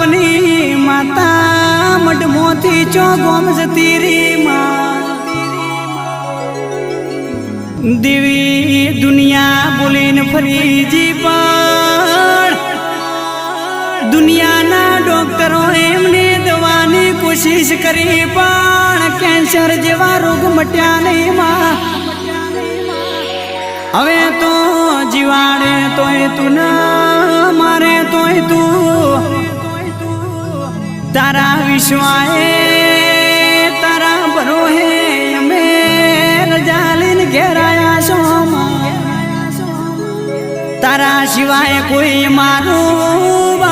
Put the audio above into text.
બાપની માતા મઢમોથી ચો ગોમ જતી રી માં દેવી દુનિયા બોલીને ફરીજી પણ દુનિયાના ડોક્ટરો એમને દવાની કોશિશ કરી પણ કેન્સર જેવા રોગ મટ્યા નહીં માં હવે તો જીવાડે તોય તું ના મારે તોય તું તારા વિશ્વાએ તારા ભરોહે અમે રજા લઈને ઘેરાયા છો તારા સિવાય કોઈ મારું